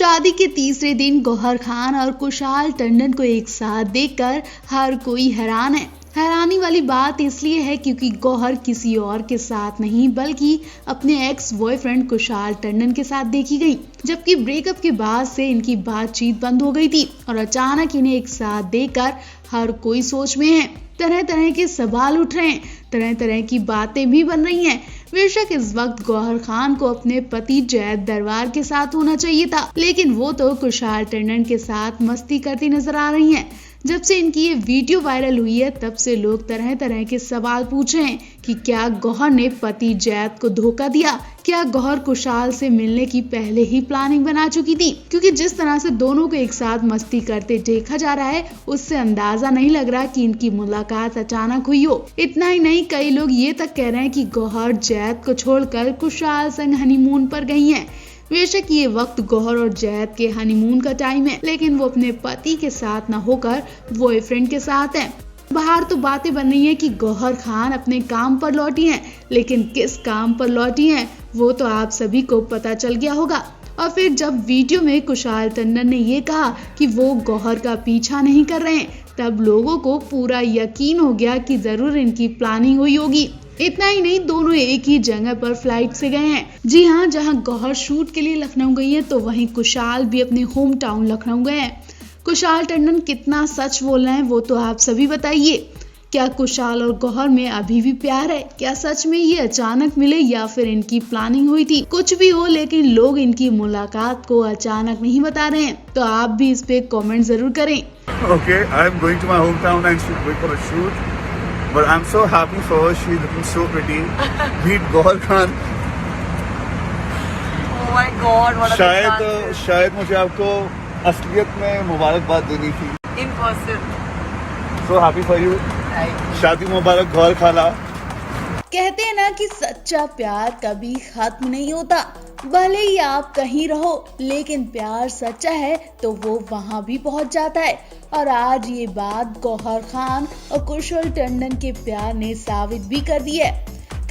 शादी के तीसरे दिन गौहर खान और कुशाल टंडन को एक साथ देखकर हर कोई हैरान है। हैरानी वाली बात इसलिए है क्योंकि गौहर किसी और के साथ नहीं बल्कि अपने एक्स बॉयफ्रेंड कुशाल टंडन के साथ देखी गई, जबकि ब्रेकअप के बाद से इनकी बातचीत बंद हो गई थी और अचानक इन्हें एक साथ देखकर हर कोई सोच में है। तरह तरह के सवाल उठ रहे हैं, तरह तरह की बातें भी बन रही हैं। बेशक इस वक्त गौहर खान को अपने पति जैद दरबार के साथ होना चाहिए था, लेकिन वो तो कुशाल टंडन के साथ मस्ती करती नजर आ रही हैं। जब से इनकी ये वीडियो वायरल हुई है तब से लोग तरह तरह के सवाल पूछ रहे हैं कि क्या गौहर ने पति जैद को धोखा दिया, क्या गौहर कुशाल से मिलने की पहले ही प्लानिंग बना चुकी थी, क्योंकि जिस तरह से दोनों को एक साथ मस्ती करते देखा जा रहा है उससे अंदाजा नहीं लग रहा कि इनकी मुलाकात अचानक हुई हो। इतना ही नहीं, कई लोग ये तक कह रहे हैं कि गौहर जैद को छोड़कर कुशाल संग हनीमून पर गई हैं। बेशक ये वक्त गौहर और जैद के हनीमून का टाइम है, लेकिन वो अपने पति के साथ न होकर बॉयफ्रेंड के साथ हैं। बाहर तो बातें बन रही हैं कि गौहर खान अपने काम पर लौटी हैं, लेकिन किस काम पर लौटी हैं वो तो आप सभी को पता चल गया होगा। और फिर जब वीडियो में कुशाल टंडन ने ये कहा कि वो गौहर का पीछा नहीं कर रहे हैं, तब लोगों को पूरा यकीन हो गया कि जरूर इनकी प्लानिंग हुई होगी। इतना ही नहीं, दोनों एक ही जगह पर फ्लाइट से गए हैं। जी हाँ, जहां गौहर शूट के लिए लखनऊ गई है तो वहीं कुशाल भी अपने होम टाउन लखनऊ गए हैं। कुशाल टंडन कितना सच बोल रहे हैं वो तो आप सभी बताइए। क्या कुशाल और गौहर में अभी भी प्यार है? क्या सच में ये अचानक मिले या फिर इनकी प्लानिंग हुई थी? कुछ भी हो, लेकिन लोग इनकी मुलाकात को अचानक नहीं बता रहे हैं, तो आप भी इस पे कमेंट जरूर करें। Okay, I'm going to my hometown and going for a shoot. But I'm so happy for her. She's looking so pretty. Meet Gauhar Khan. Oh my God, what a big chances. शायद मुझे आपको असलियत में मुबारकबाद देनी थी. In person. So happy for you. Thank you. शादी मुबारक गौहर खाला. कहते हैं ना कि सच्चा प्यार कभी खत्म नहीं होता। भले ही आप कहीं रहो, लेकिन प्यार सच्चा है तो वो वहाँ भी पहुँच जाता है। और आज ये बात गौहर खान और कुशल टंडन के प्यार ने साबित भी कर दी है।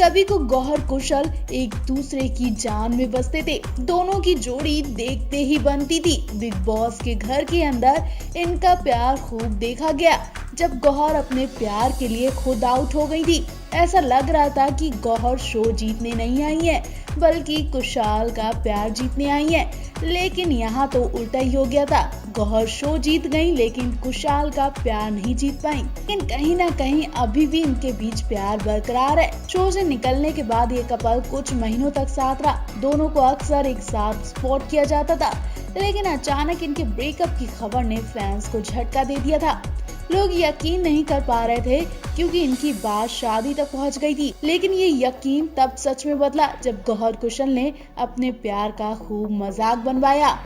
कभी को गौहर कुशल एक दूसरे की जान में बसते थे, दोनों की जोड़ी देखते ही बनती थी। बिग बॉस के घर के अंदर इनका प्यार खूब देखा गया। जब गौहर अपने प्यार के लिए खुद आउट हो गई थी, ऐसा लग रहा था कि गौहर शो जीतने नहीं आई है बल्कि कुशाल का प्यार जीतने आई है, लेकिन यहाँ तो उल्टा ही हो गया था। गौहर शो जीत गई लेकिन कुशाल का प्यार नहीं जीत पाई। लेकिन कहीं ना कहीं अभी भी इनके बीच प्यार बरकरार है। शो से निकलने के बाद ये कपल कुछ महीनों तक साथ रहा। दोनों को अक्सर एक साथ स्पॉट किया जाता था, लेकिन अचानक इनके ब्रेकअप की खबर ने फैंस को झटका दे दिया था। लोग यकीन नहीं कर पा रहे थे क्योंकि इनकी बात शादी तक पहुंच गई थी, लेकिन ये यकीन तब सच में बदला जब गौहर कुशल ने अपने प्यार का खूब मजाक बनवाया।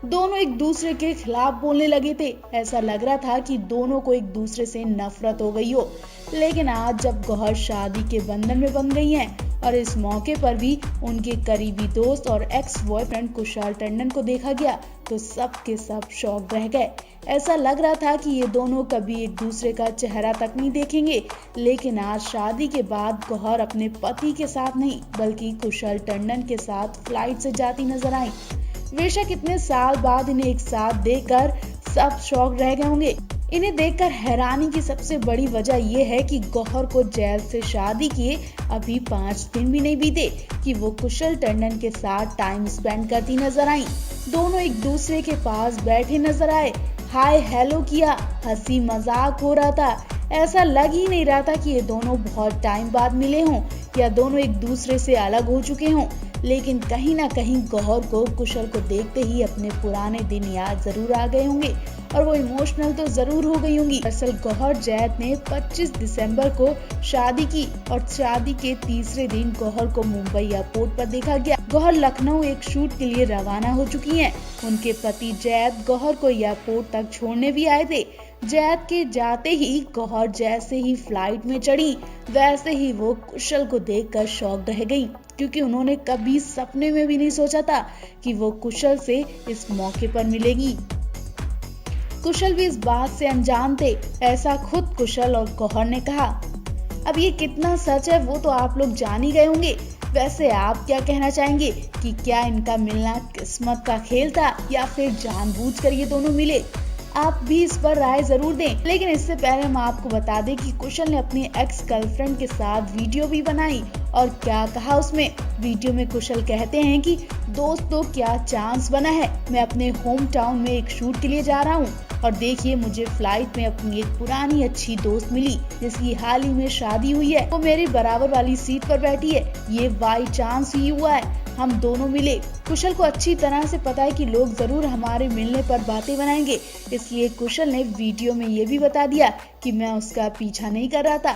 दोनों एक दूसरे के खिलाफ बोलने लगे थे। ऐसा लग रहा था कि दोनों को एक दूसरे से नफरत हो गई हो। लेकिन आज जब गौहर शादी के बंधन में बंध गई हैं और इस मौके पर भी उनके करीबी दोस्त और एक्स बॉयफ्रेंड कुशाल टंडन को देखा गया तो सब के सब शॉक रह गए। ऐसा लग रहा था कि ये दोनों कभी एक दूसरे का चेहरा तक नहीं देखेंगे, लेकिन आज शादी के बाद गौहर अपने पति के साथ नहीं बल्कि कुशाल टंडन के साथ फ्लाइट से जाती नजर आई। बेशक इतने साल बाद इन्हें एक साथ देखकर सब शॉक रह गए होंगे। इन्हें देखकर हैरानी की सबसे बड़ी वजह यह है कि गौहर को जैद से शादी किए अभी 5 दिन भी नहीं बीते कि वो कुशल टंडन के साथ टाइम स्पेंड करती नजर आई। दोनों एक दूसरे के पास बैठे नजर आए, हाय हेलो किया, हंसी मजाक हो रहा था। ऐसा लग ही नहीं रहा था कि ये दोनों बहुत टाइम बाद मिले हों या दोनों एक दूसरे से अलग हो चुके हों। लेकिन कहीं ना कहीं गौहर को कुशल को देखते ही अपने पुराने दिन याद जरूर आ गए होंगे और वो इमोशनल तो जरूर हो गई होंगी। दरअसल गौहर जैद ने 25 दिसंबर को शादी की और शादी के तीसरे दिन गौहर को मुंबई एयरपोर्ट पर देखा गया। गौहर लखनऊ एक शूट के लिए रवाना हो चुकी हैं। उनके पति जैद गौहर को एयरपोर्ट तक छोड़ने भी आए थे। जैद के जाते ही गौहर जैसे ही फ्लाइट में चढ़ी वैसे ही वो कुशल को देखकर शॉक रह गई, क्योंकि उन्होंने कभी सपने में भी नहीं सोचा था कि वो कुशल से इस मौके पर मिलेगी। कुशल भी इस बात से अनजान थे, ऐसा खुद कुशल और गौहर ने कहा। अब ये कितना सच है वो तो आप लोग जान ही गए होंगे। वैसे आप क्या कहना चाहेंगे कि क्या इनका मिलना किस्मत का खेल था या फिर जानबूझकर ये दोनों मिले? आप भी इस पर राय जरूर दें। लेकिन इससे पहले हम आपको बता दें कि कुशल ने अपनी एक्स गर्लफ्रेंड के साथ वीडियो भी बनाई और क्या कहा उसमें। वीडियो में कुशल कहते हैं कि दोस्तों क्या चांस बना है, मैं अपने होम टाउन में एक शूट के लिए जा रहा हूँ और देखिए मुझे फ्लाइट में अपनी एक पुरानी अच्छी दोस्त मिली जिसकी हाल ही में शादी हुई है। वो मेरी बराबर वाली सीट पर बैठी है। ये बाई चांस ही हुआ है, हम दोनों मिले। कुशल को अच्छी तरह से पता है कि लोग जरूर हमारे मिलने पर बातें बनाएंगे, इसलिए कुशल ने वीडियो में ये भी बता दिया कि मैं उसका पीछा नहीं कर रहा था।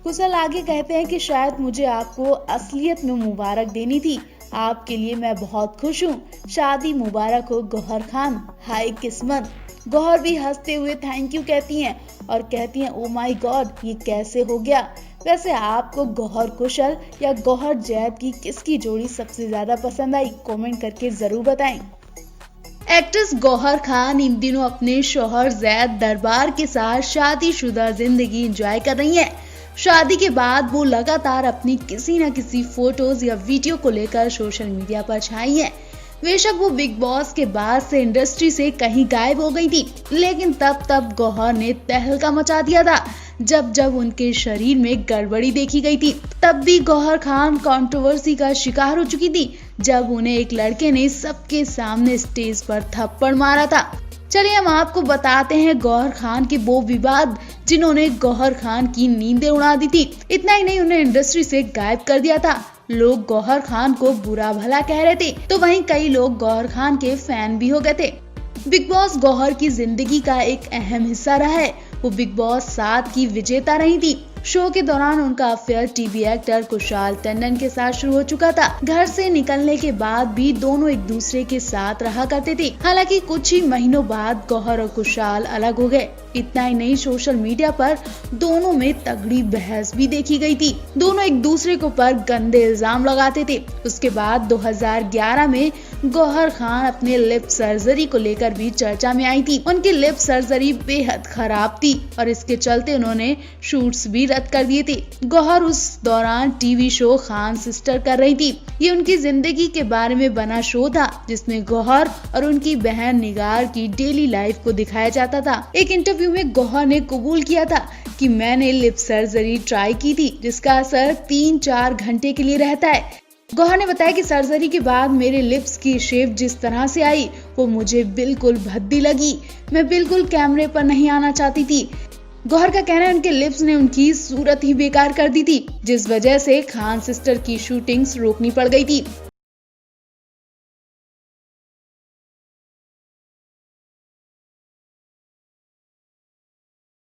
कुशल आगे कहते हैं कि शायद मुझे आपको असलियत में मुबारक देनी थी। आपके लिए मैं बहुत खुश हूँ। शादी मुबारक हो गौहर खान, हाय किस्मत। गौहर भी हंसते हुए थैंक यू कहती हैं और कहती हैं ओ माय गॉड, ये कैसे हो गया। वैसे आपको गौहर कुशल या गौहर जैद की किसकी जोड़ी सबसे ज्यादा पसंद आई? कमेंट करके जरूर बताएं। एक्ट्रेस गौहर खान इन दिनों अपने शौहर जैद दरबार के साथ शादीशुदा जिंदगी एंजॉय कर रही हैं। शादी के बाद वो लगातार अपनी किसी न किसी फोटोज या वीडियो को लेकर सोशल मीडिया पर छाई हैं। बेशक वो बिग बॉस के बाद से इंडस्ट्री से कहीं गायब हो गई थी, लेकिन तब गौहर ने तहलका मचा दिया था जब उनके शरीर में गड़बड़ी देखी गई थी। तब भी गौहर खान कंट्रोवर्सी का शिकार हो चुकी थी जब उन्हें एक लड़के ने सबके सामने स्टेज पर थप्पड़ मारा था। चलिए हम आपको बताते हैं गौहर खान के वो विवाद जिन्होंने गौहर खान की नींदें उड़ा दी थी। इतना ही नहीं, उन्हें इंडस्ट्री से गायब कर दिया था। लोग गौहर खान को बुरा भला कह रहे थे, तो वहीं कई लोग गौहर खान के फैन भी हो गए थे। बिग बॉस गौहर की जिंदगी का एक अहम हिस्सा रहा है। वो बिग बॉस 7 की विजेता रही थी। शो के दौरान उनका affair TV actor Kushal Tandon के साथ शुरू हो चुका था। घर से निकलने के बाद भी दोनों एक दूसरे के साथ रहा करते थे। हालांकि कुछ ही महीनों बाद गौहर और कुशाल अलग हो गए। इतना ही नहीं, सोशल मीडिया पर दोनों में तगड़ी बहस भी देखी गई थी। दोनों एक दूसरे के ऊपर गंदे इल्जाम लगाते थे। उसके बाद 2011 में गौहर खान अपने लिप सर्जरी को लेकर भी चर्चा में आई थी। उनकी लिप सर्जरी बेहद खराब थी और इसके चलते उन्होंने शूट्स भी रद्द कर दिए थे। गौहर उस दौरान टीवी शो खान सिस्टर कर रही थी। ये उनकी जिंदगी के बारे में बना शो था जिसमें गौहर और उनकी बहन निगार की डेली लाइफ को दिखाया जाता था। एक इंटरव्यू में गौहर ने कबूल किया था कि मैंने लिप सर्जरी ट्राई की थी जिसका असर 3-4 घंटे के लिए रहता है। गौहर ने बताया कि सर्जरी के बाद मेरे लिप्स की शेप जिस तरह से आई वो मुझे बिल्कुल भद्दी लगी। मैं बिल्कुल कैमरे पर नहीं आना चाहती थी। गौहर का कहना है उनके लिप्स ने उनकी सूरत ही बेकार कर दी थी, जिस वजह से खान सिस्टर की शूटिंग्स रोकनी पड़ गई थी।